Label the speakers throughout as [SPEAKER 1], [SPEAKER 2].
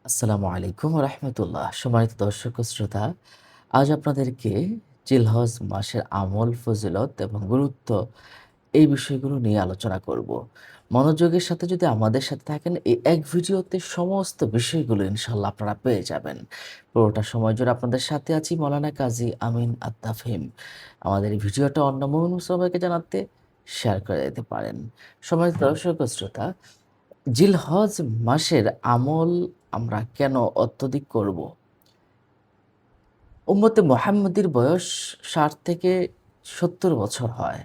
[SPEAKER 1] আসসালামু আলাইকুম রহমতুল্লাহ। সম্মানিত দর্শক ও শ্রোতা, আজ আপনাদেরকে জিলহজ মাসের আমল, ফজিলত এবং গুরুত্ব এই বিষয়গুলো নিয়ে আলোচনা করব। মনোযোগের সাথে যদি আমাদের সাথে থাকেন, এই এক ভিডিওতে সমস্ত বিষয়গুলো ইনশাল্লাহ আপনারা পেয়ে যাবেন। পুরোটা সময় জুড়ে আপনাদের সাথে আছি মৌলানা কাজী আমিন আত্তাফহিম। আমাদের এই ভিডিওটা অন্য মুমিন সবাইকে জানাতে শেয়ার করে দিতে পারেন। সম্মানিত দর্শক ও শ্রোতা, জিলহজ মাসের আমল আমরা কেন অত্যধিক করব? উম্মতে মুহাম্মাদীর বয়স ৬০ থেকে ৭০ বছর হয়।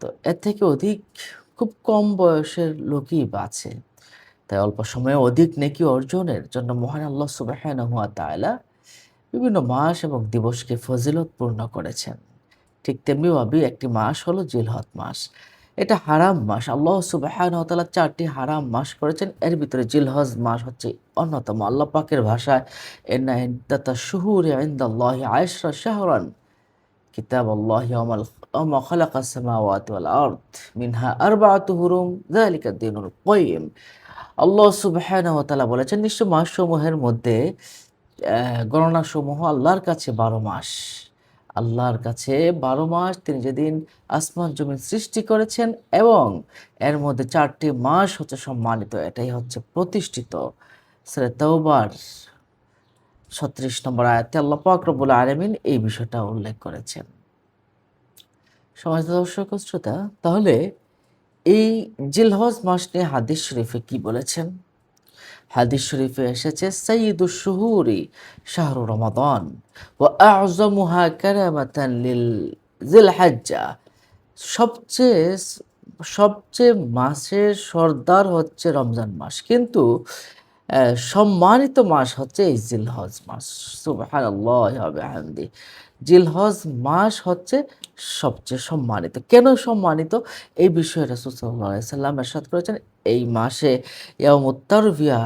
[SPEAKER 1] তো এর থেকে অধিক খুব কম বয়সের লোকই বাঁচে। তাই অল্প সময়ে অধিক নেকি অর্জনের জন্য মহান আল্লাহ সুবহানাহু ওয়া তাআলা বিভিন্ন মাস এবং দিবসকে ফজিলতপূর্ণ করেছেন। ঠিক তেমনিভাবে একটি মাস হলো জিলহজ মাস। এটা হারাম মাস। আল্লাহ সুবহানাহু ওয়া তাআলা ৪ টি হারাম মাস করেছেন। এর ভিতরে জিলহজ মাস হচ্ছে অন্যতম। আল্লাহ পাকের ভাষায় ইন্না ইদ্দাতাশ শুহুরি ইনদাল্লাহি ১০ শাহরান কিতাবাল্লাহি ওয়ামা খালাকাস সামাওয়াতি ওয়াল আরদ মিনহা আরবাআতু হুরুম যালিকা দ্বীনুল কাইয়্যিম। আল্লাহ সুবহানাহু ওয়া তাআলা বলেছেন, নিশ্চয় মাসসমূহের মধ্যে গণনাসমূহ আল্লাহর কাছে ১২ মাস। আল্লাহর কাছে ১২ মাস তিনি যেদিন আসমান জমিন সৃষ্টি করেছেন এবং এর মধ্যে ৪ টি মাস হচ্ছে সম্মানিত। এটাই হচ্ছে প্রতিষ্ঠিত। সূরা তাওবার ৩৬ নম্বর আয়াতে আল্লাহ পাক রব্বুল আলামিন এই বিষয়টা উল্লেখ করেছেন। সম্মানিত দর্শক ও শ্রোতা, তাহলে এই জিলহজ মাস নিয়ে হাদিস শরীফে কি বলেছেন? হাদিস শরীফে এসেছে, সাইয়্যিদুশ শুহুরি শাহরু রমাদান ওয়া আ'যামুহা কারামাতান লিল জিলহাজ্জা। সবচেয়ে সবচেয়ে মাসের সর্দার হচ্ছে রমজান মাস, কিন্তু সম্মানিত মাস হচ্ছে এই জিলহজ মাস। সুবহানাল্লাহি ওয়া বিহামদিহি। জিলহজ মাস হচ্ছে সবচেয়ে সম্মানিত। কেন সম্মানিত? এই বিষয়ে রাসূল সাল্লাল্লাহু আলাইহি সাল্লাম ইরশাদ করেছেন, এই মাসে ইয়াউমুত তারবিয়া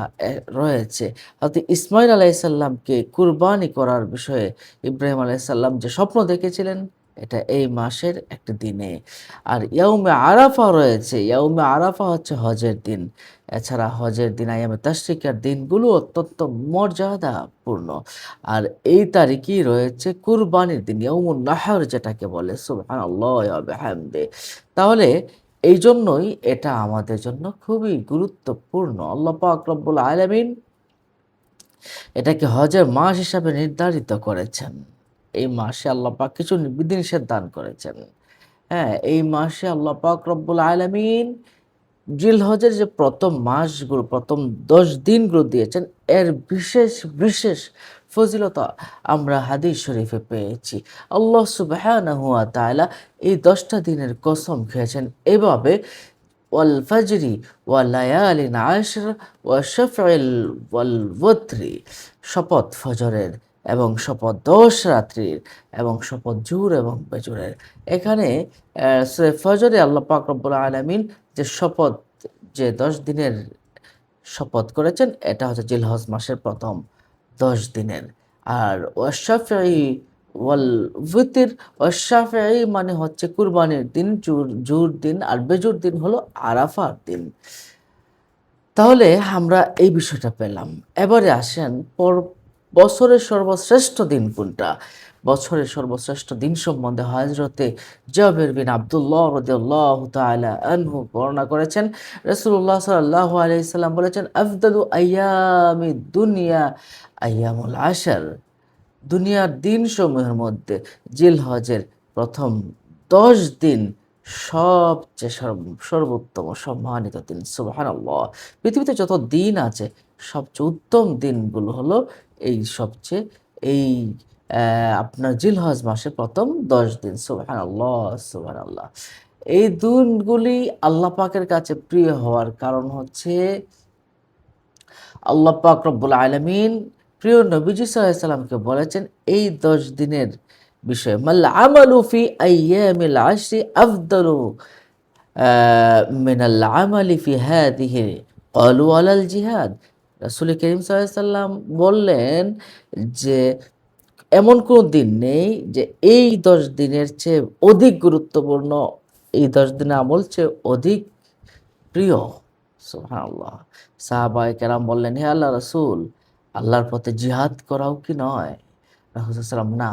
[SPEAKER 1] রয়েছে। হযরত ইসমাঈল আলাইহিস সালামকে কুরবানি করার বিষয়ে ইব্রাহিম আলাইহিস সালাম যে স্বপ্ন দেখেছিলেন, এটা এই মাসের একটা দিনে। আর ইয়াউমে আরাফা রয়েছে। ইয়াউমে আরাফা হচ্ছে হজের দিন। এছাড়া হজের দিন, আইয়ামে তাশরিকের দিনগুলো অত্যন্ত মর্যাদাপূর্ণ। আর এই তারিখেই রয়েছে কুরবানির দিন, ইয়াউমুন নাহর যেটাকে বলে। সুবহানাল্লাহি ওয়া বিহামদিহি। তাহলে এইজন্যই এটা আমাদের জন্য খুবই গুরুত্বপূর্ণ। আল্লাহ পাক রব্বুল আলামিন এটাকে হজের মাস হিসাবে নির্ধারিত করেছেন। এই মাসে আল্লাহ পাক কিছু বিধিনিষেধ দান করেছেন। হ্যাঁ, এই মাসে আল্লাহ পাক রব্বুল আলামিন জিলহজের যে প্রথম মাসগুলো, প্রথম ১০ দিনগুলো দিয়েছেন, এর বিশেষ বিশেষ ফজিলত আমরা হাদিস শরীফে পেয়েছি। আল্লাহ সুবহানাহু ওয়া তাআলা এই ১০টা দিনের কসম খেয়েছেন এভাবে, ওয়াল ফাজরি ওয়া লায়ালিন আশর ওয়া শাফঈল ওয়াল ওয়াতরি। শপথ ফজরের এবং শপথ ১০ রাত্রির এবং শপথ জুহর এবং বেজরের। এখানে সূরা ফজরে আল্লাহ পাক রব্বুল আলামিন যে শপথ, যে ১০ দিনের শপথ করেছেন, এটা হচ্ছে জিলহজ মাসের প্রথম ১০ দিনের। আর ওয়াশ-শাফঈ ওয়াল ভিতর, ওয়াশ-শাফঈ মানে হচ্ছে কুরবানির দিন, জুহর দিন, আর বেজুর দিন হলো আরাফার দিন। তাহলে আমরা এই বিষয়টা পেলাম। এবারে আসেন বছরের সর্বশ্রেষ্ঠ দিন কোনটা? বছরের সর্বশ্রেষ্ঠ দিন সম্বন্ধে হযরতে জাবের বিন আব্দুল্লাহ রাদিয়াল্লাহু তাআলা আনহু বর্ণনা করেছেন। রাসূলুল্লাহ সাল্লাল্লাহু আলাইহি সাল্লাম বলেছেন, আফদালু আইয়ামিদ দুনিয়া আইয়ামুল আশর। দুনিয়ার দিনসমূহের মধ্যে জিলহজের প্রথম ১০ দিন সবচেয়ে সর্বোত্তম সম্মানিত দিন। সুবহানাল্লাহ! পৃথিবীতে যত দিন আছে, সবচেয়ে উত্তম দিনগুলো হলো এই সবচেয়ে এই আপনার জিলহজ মাসের প্রথম ১০ দিন। সুবহানাল্লাহ, সুবহানাল্লাহ! এই দিনগুলি আল্লাহ পাকের কাছে প্রিয় হওয়ার কারণ হচ্ছে, আল্লাহ পাক রব্বুল আলামিন প্রিয় নবীজি সাল্লাল্লাহু আলাইহি সাল্লামকে বলেছেন এই ১০ দিনের বিষয়ে, মাল আমালু ফি আইয়ামিল আশরি আফদালু মিনাল আমালি ফি হাদিহি ক্বালু আলাল জিহাদ। রাসূল করিম সাল্লাল্লাহু আলাইহি সাল্লাম বললেন যে, এমন কোনো দিন নেই যে এই ১০ দিনের চেয়ে অধিক গুরুত্বপূর্ণ, এই ১০ দিনের আমল চেয়ে অধিক প্রিয়। সুবহানাল্লাহ। সাহাবায়ে কেরাম বললেন, হে আল্লাহ রাসূল, আল্লাহর পথে জিহাদ করাও কি নয়? রাসূল সাল্লাল্লাহু আলাইহি ওয়াসাল্লাম না,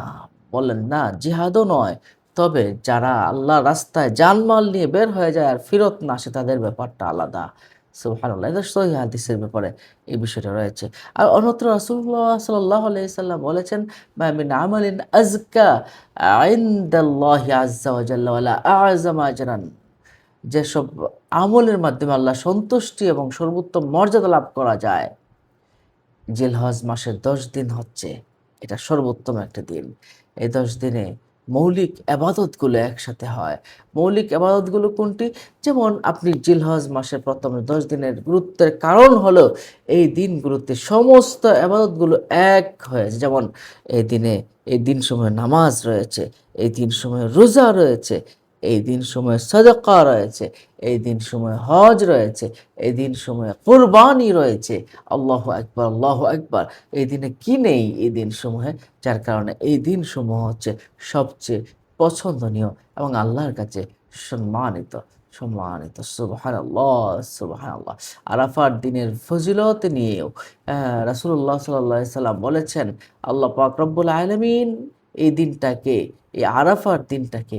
[SPEAKER 1] বললেন না জিহাদও নয়। তবে যারা আল্লাহর রাস্তায় জানমাল নিয়ে বের হয়ে যায় আর ফেরত না আসে তাদের ব্যাপারটা আলাদা। সুবহানাল্লাহ। এটা সহিহ হাদিসের ব্যাপারে এই বিষয়টা রয়েছে। আর অন্যত্র রাসূলুল্লাহ সাল্লাল্লাহু আলাইহি সাল্লাম বলেছেন, মা মিন আমালিন আযকা ইনদাল্লাহি আযজা ওয়া জাল্লা ওয়ালা আ'যামা আজরান, যেসব আমলের মাধ্যমে আল্লাহ সন্তুষ্টি এবং সর্বোত্তম মর্যাদা লাভ করা যায়, জিলহজ মাসের ১০ দিন হচ্ছে এটা সর্বোত্তম একটা দিন। এই ১০ দিনে মৌলিক এবাদতগুলো একসাথে হয়। মৌলিক এবাদতগুলো কোনটি? যেমন আপনি জিলহজ মাসের ১ম ১০ দিনের গুরুত্বের কারণ হলো এই দিনগুলোতে সমস্ত এবাদতগুলো এক হয়েছে। যেমন এই দিনে এই দিনসমূহে নামাজ রয়েছে, এই দিনসমূহে রোজা রয়েছে, এই দিনসমূহে সাদাকা রয়েছে, এই দিনসমূহে হজ রয়েছে, এই দিনসমূহে কুরবানি রয়েছে। আল্লাহু আকবার, আল্লাহু আকবার। এই দিনে কি নেই এই দিনসমূহে? যার কারণে এই দিনসমূহ হচ্ছে সবচেয়ে পছন্দনীয় এবং আল্লাহর কাছে সম্মানিত, সম্মানিত। সুবহানাল্লাহ, সুবহানাল্লাহ। আরাফার দিনের ফজিলত নিয়েও রাসূলুল্লাহ সাল্লাল্লাহু আলাইহি সাল্লাম বলেছেন, আল্লাহ পাক রব্বুল আলামিন এই দিনটাকে, এই আরাফার দিনটাকে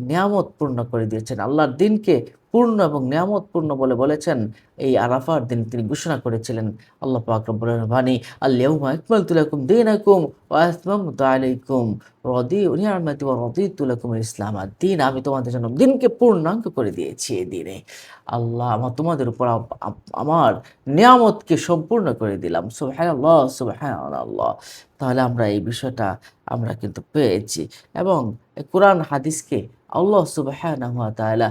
[SPEAKER 1] নিয়ামতপূর্ণ করে দিয়েছেন। আল্লাহর দিনকে পূর্ণ এবং নিয়ামতপূর্ণ বলে বলেছেন। এই আরাফার দিন তিনি ঘোষণা করেছিলেন, আল্লাহ পাক রব্বুল আলামিন বাণী, আল-ইয়াউমা আকমালতু লাকুম দীনাকুম ওয়া আতমামতু আলাইকুম নি'মাতি ওয়া রাদিতু লাকুমুল ইসলাম আদ-দীন। আমি তোমাদের জন্য দিনকে পূর্ণাঙ্গ করে দিয়েছি এই দিনে। আল্লাহ আমার তোমাদের উপর আমার নিয়ামতকে সম্পূর্ণ করে দিলাম। সুবহানাল্লাহ, সুবহানাল্লাহ। তাহলে আমরা এই বিষয়টা আমরা কিন্তু পেয়েছি এবং কোরআন হাদিসকে আল্লাহ সুবহানাহু ওয়া তাআলা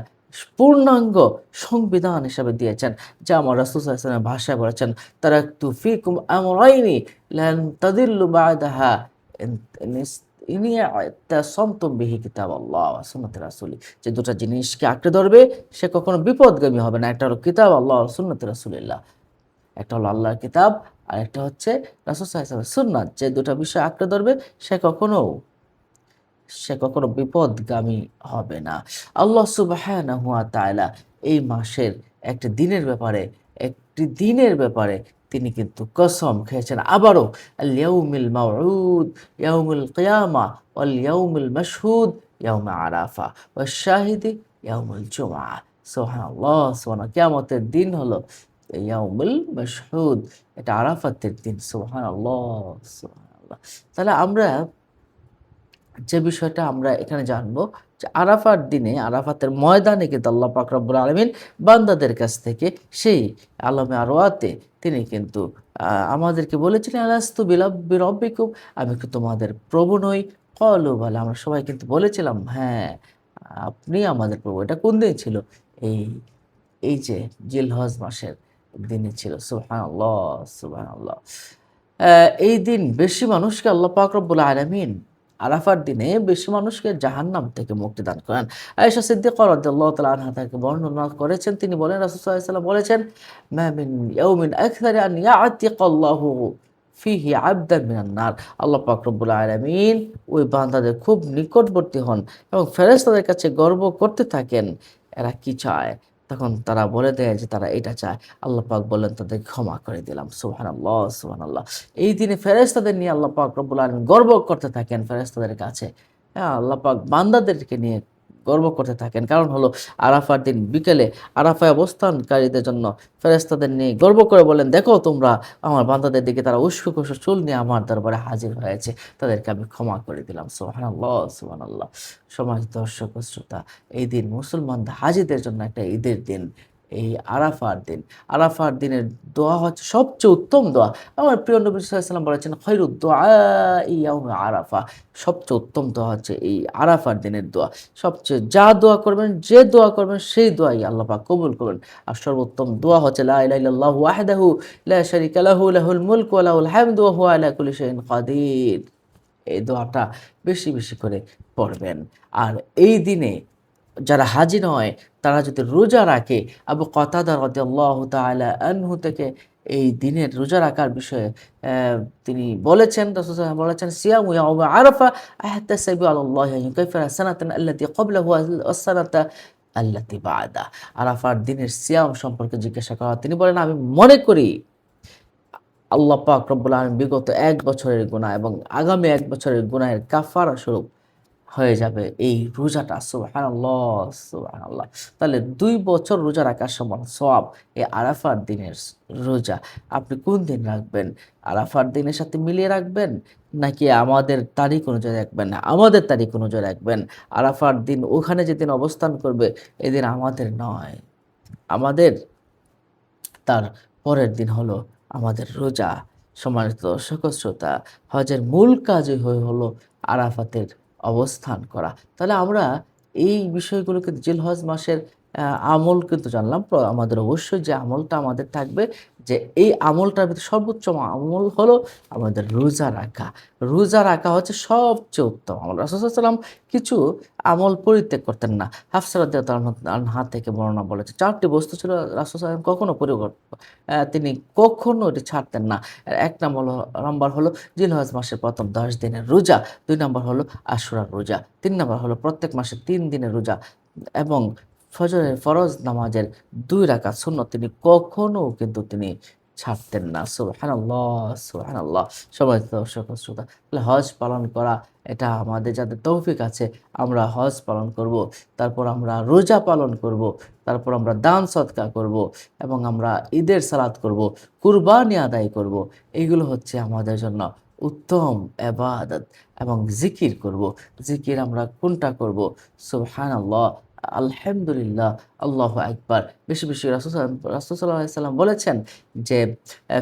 [SPEAKER 1] পূর্ণাঙ্গ সংবিধান হিসাবে দিয়েছেন। যা আমার রাসূল সাল্লাল্লাহু আলাইহি ওয়াসাল্লাম ভাষায় বলেছেন, তারাকতু ফিকুম আমরাইনি লান তাদিল্লু বা'দাহা ইন ইনিস ইনি ইতাসামতুম বিহি কিতাবাল্লাহ ওয়া সুন্নাতি রাসূলি। যে দুটো জিনিসকে আঁকড়ে ধরবে সে কখনো বিপদগামী হবে না। একটা হলো কিতাব আল্লাহ ওয়া সুন্নাতি রাসূলিল্লাহ। একটা হলো আল্লাহর কিতাব, আর একটা হচ্ছে রাসূল সাল্লাল্লাহু আলাইহি ওয়াসাল্লামের সুন্নাত। যে দুটো বিষয় আঁকড়ে ধরবে সে কখনো বিপদগামী হবে না। আল্লাহ সুবহানাহু ওয়া তাআলা এই মাসের একটি দিনের ব্যাপারে তিনি কিন্তু কসম খেয়েছেন আবারও, আল ইয়াউমিল মাউউদ, ইয়াউমুল কিয়ামা, ওয়াল ইয়াউমুল মাশহুদ, ইয়াউমে আরাফা, ওয়াশ শাহিদি ইয়াউমুল জুমআ। সুবহানাল্লাহ, সুবহানাল্লাহ। কিয়ামতের দিন হলো ইয়াউমুল মাশহুদ, এটা আরাফাতের দিন। সুবহানাল্লাহ, সুবহানাল্লাহ। তাহলে আমরা যে বিষয়টা আমরা এখানে জানবো যে আরাফার দিনে আরাফাতের ময়দানে কিন্তু আল্লাহ পাক রব্বুল আলামিন বান্দাদের কাছ থেকে সেই আলমে আরওয়াতে তিনি কিন্তু আমাদেরকে বলেছিলেন, আলাস্তু বিরব্বিকুম, আমি কি তোমাদের প্রভু নই? ক্বালু বালা, আমরা সবাই কিন্তু বলেছিলাম হ্যাঁ আপনি আমাদের প্রভু। এটা কোন দিন ছিল? এই এই যে জিলহজ মাসের দিনে ছিল। সুবহানাল্লাহ, সুবহানাল্লাহ। এই দিন বেশি মানুষকে আল্লাহ পাক রব্বুল আলামিন আরাফার দিনে বেশি মানুষকে জাহান্নাম থেকে মুক্তি দান করেন। আয়েশা সিদ্দিকা রাদিয়াল্লাহু তাআলা আনহা থেকে বর্ণনা করেছেন, তিনি বলেন রাসূল সাল্লাল্লাহু আলাইহি ওয়াসাল্লাম বলেছেন, মা মিন ইয়াউমিন আকসারা আন ইয়া'তিকাল্লাহু ফিহি আবদান মিনান নার। আল্লাহ পাক রব্বুল আলামিন ওই বান্দাদের খুব নিকটবর্তী হন এবং ফেরেশতাদের কাছে গর্ব করতে থাকেন। এরা কি চায়? তখন তারা বলে দেয় যে তারা এটা চায়। আল্লাহ পাক বললেন তাদের ক্ষমা করে দিলাম। সুবহানাল্লাহ, সুবহানাল্লাহ। এই দিনে ফেরেশতাদের নিয়ে আল্লাহ পাক রব্বুল আলামিন গর্ব করতে থাকেন ফেরেশতাদের কাছে। হ্যাঁ, আল্লাহ পাক বান্দাদেরকে নিয়ে গর্ব করতে থাকেন। কারণ হলো আরাফার দিন বিকেলে আরাফায় অবস্থানকারীদের জন্য ফেরেশতাদের নিয়ে গর্ব করে বলেন, দেখো তোমরা আমার বান্দাদের দিকে, তারা উস্কো চুল নিয়ে আমার দরবারে হাজির হয়েছে, তাদেরকে আমি ক্ষমা করে দিলাম। সুবহানাল্লাহ, সুবহানাল্লাহ। সম্মানিত দর্শক ও শ্রোতা, এই দিন মুসলমানদের হাজীদের জন্য একটা ঈদের দিন। এই আরাফার দিন, আরাফার দিনের দোয়া হচ্ছে সবচেয়ে উত্তম দোয়া। আমার প্রিয় নবী সাল্লাল্লাহু আলাইহি ওয়াসাল্লাম বলেছেন, খায়রুদ দুআই ইয়াউমে আরাফা। সবচেয়ে উত্তম দোয়া হচ্ছে এই আরাফার দিনের দোয়া। সবচেয়ে যে দোয়া করবেন সেই দোয়াই আল্লাহ পাক কবুল করবেন। আর সর্বোত্তম দোয়া হচ্ছে লা ইলাহা ইল্লাল্লাহু ওয়াহদাহু লা শারীকা লাহু লাহুল মুলকু ওয়া লাহুল হামদু ওয়া হুয়া আলা কুল্লি শাইইন কাদির। এই দোয়াটা বেশি করে পড়বেন। আর এই দিনে যারা হাজী নয় তারা যদি রোজা রাখে, আবু কতাদা রাদিয়াল্লাহু তাআলা আনহু থেকে এই দিনের রোজা রাখার বিষয়ে তিনি বলেছেন, রাসূল সাল্লাল্লাহু আলাইহি ওয়াসাল্লাম বলেছেন, সিয়ামু ইয়াউমে আরাফা আহতাসিবু আলাল্লাহি আন ইউকাফিরা সানাতান আল্লাতী ক্বাবলাহু ওয়াস সানাতা আল্লাতি বাদা। আরাফার দিনের সিয়াম সম্পর্কে জিজ্ঞাসা করা, তিনি বলেন, আমি মনে করি আল্লাহ পাক রব্বুল আলামিন বিগত ১ বছরের গুনাহ এবং আগামী ১ বছরের গুনাহের কাফারা স্বরূপ হয়ে যাবে এই রোজাটা। সুবহানাল্লাহ, সুবহানাল্লাহ। তাহলে ২ বছর রোজা রাখার সমান সওয়াব এই আরাফার দিনের রোজা। আপনি কোন দিন রাখবেন? আরাফার দিনের সাথে মিলিয়ে রাখবেন? নাকি আমাদের তারিখ অনুযায়ী রাখবেন? আমাদের তারিখ অনুযায়ী রাখবেন। আরাফার দিন ওখানে যেদিন অবস্থান করবে, এদিন আমাদের নয়। আমাদের তার পরের দিন হলো আমাদের রোজা। সম্মানিত দর্শক ও শ্রোতা, হজের মূল কাজই হলো আরাফাতের অবস্থান করা। তাহলে আমরা এই বিষয়গুলো কিন্তু জিলহজ মাসের আমল কিন্তু জানলাম। আমাদের অবশ্যই যে আমলটা আমাদের থাকবে, যে এই আমলটার ভিতরে সর্বোচ্চ আমল হলো আমাদের রোজা রাখা। রোজা রাখা হচ্ছে সবচেয়ে উত্তম আমল। রাসূল সাল্লাল্লাহু আলাইহি ওয়াসাল্লাম কিছু আমল পরিত্যাগ করতেন না। হাফসা রাদিয়াল্লাহু আনহা থেকে বর্ণনা বলেছে, ৪ টি বস্তু ছিল রাসূল সাল্লাল্লাহু আলাইহি ওয়াসাল্লাম কখনো তিনি কখনো এটি ছাড়তেন না। ১ নাম্বার হলো জিলহজ মাসের প্রথম ১০ দিনের রোজা, ২ নাম্বার হলো আশুরার রোজা, ৩ নাম্বার হলো প্রত্যেক মাসে ৩ দিনের রোজা এবং ফজরের ফরজ নামাজের ২ রাকাত সুন্নত তিনি কখনো কিন্তু তিনি ছাড়তেন না। সুবহানাল্লাহ, সুবহানাল্লাহ। সম্মানিত দর্শক ও শ্রোতা, তাহলে হজ পালন করা, এটা আমাদের যাদের তৌফিক আছে আমরা হজ পালন করব, তারপর আমরা রোজা পালন করব, তারপর আমরা দান সদকা করব এবং আমরা ঈদের সালাত করব, কুরবানি আদায় করব। এগুলো হচ্ছে আমাদের জন্য উত্তম ইবাদত এবং জিকির করব। জিকির আমরা কোনটা করব? সুবহানাল্লাহ, আলহামদুলিল্লাহ, আল্লাহু আকবার। বেশি, বেশি রাসূল সাল্লাল্লাহু আলাইহি সাল্লাম বলেছেন যে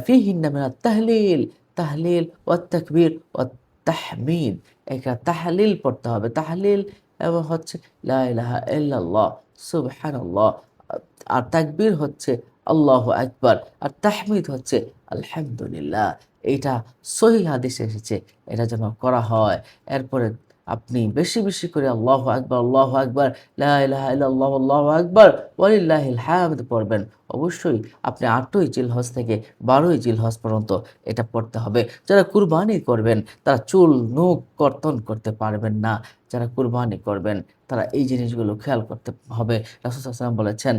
[SPEAKER 1] ফিহিন্না মিনাত তাহলিল, তাহলিল ওয়াত তাকবীর ওয়াত তাহমিদ। একটা তাহলিল পড়তে হবে। তাহলিল এবং হচ্ছে লা ইলাহা ইল্লাল্লাহ, সুবহানাল্লাহ। আর তাকবীর হচ্ছে আল্লাহু আকবার। আর তাহমিদ হচ্ছে আলহামদুলিল্লাহ। এইটা সহিহ হাদিসে এসেছে। এটা যেন করা হয়। এরপরে আপনি বেশি, বেশি করে আল্লাহু আকবার, আল্লাহু আকবার, লা ইলাহা ইল্লাল্লাহ, আল্লাহু আকবার, ওয়ালিল্লাহিল হামদ পড়বেন। অবশ্যই আপনি ৮ই জিলহজ থেকে ১২ই জিলহজ পর্যন্ত এটা পড়তে হবে। যারা কুরবানি করবেন তারা চুল, নখ কর্তন করতে পারবেন না। যারা কুরবানি করবেন তারা এই জিনিসগুলো খেয়াল করতে হবে। রাসূল সাল্লাল্লাহু আলাইহি ওয়াসাল্লাম বলেছেন,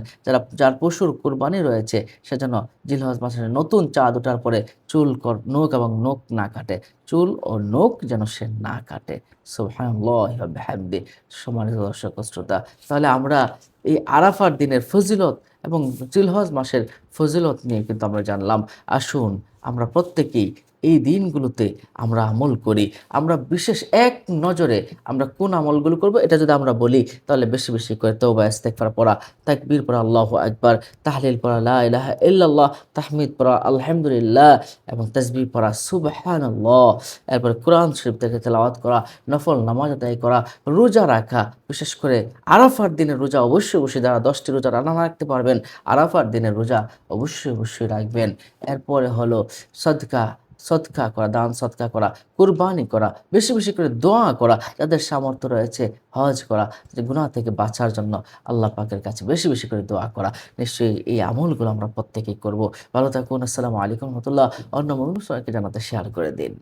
[SPEAKER 1] যার পশুর কুরবানি রয়েছে সে যেন জিলহজ মাসের নতুন চাঁদ ওঠার পরে চুল, নখ এবং নখ না কাটে। চুল ও নখ যেন সে না কাটে। সুবহানাল্লাহি ওয়া বিহামদিহি। সম্মানিত দর্শক ও শ্রোতা, তাহলে আমরা এই আরাফার দিনের ফজিলত এবং জিলহজ মাসের ফজিলত নিয়ে কিন্তু আমরা জানলাম। আসুন আমরা প্রত্যেকেই এই দিনগুলোতে আমরা আমল করি। আমরা বিশেষ এক নজরে আমরা কোন আমলগুলো করব এটা যদি আমরা বলি, তাহলে বেশি, বেশি করে তওবা ইস্তেগফার পড়া, তাকবীর পড়া আল্লাহু আকবার, তাহলিল পড়া লা ইলাহা ইল্লাল্লাহ, তাহমিদ পড়া আলহামদুলিল্লাহ এবং তাসবিহ পড়া সুবহানাল্লাহ। এরপরে কোরআন শরীফ থেকে তেলাওয়াত করা, নফল নামাজ আদায় করা, রোজা রাখা। বিশেষ করে আরাফার দিনের রোজা অবশ্যই, অবশ্যই যারা ১০টি রোজা না রাখতে পারবেন, আরাফার দিনের রোজা অবশ্যই, অবশ্যই রাখবেন। এরপরে হলো সদকা করা, দান সদকা করা, কুরবানি করা, বেশি, বেশি করে দোয়া করা, যাদের সামর্থ্য রয়েছে হজ করা, যে গুনাহ থেকে বাঁচার জন্য আল্লাহ পাকের কাছে বেশি, বেশি করে দোয়া করা। নিশ্চয়ই এই আমলগুলো আমরা প্রত্যেকেই করব। ভালো থাকুন। আসসালামু আলাইকুম ওয়া রাহমাতুল্লাহ। অন্য মানুষ সবাইকে জানাতে শেয়ার করে দিন।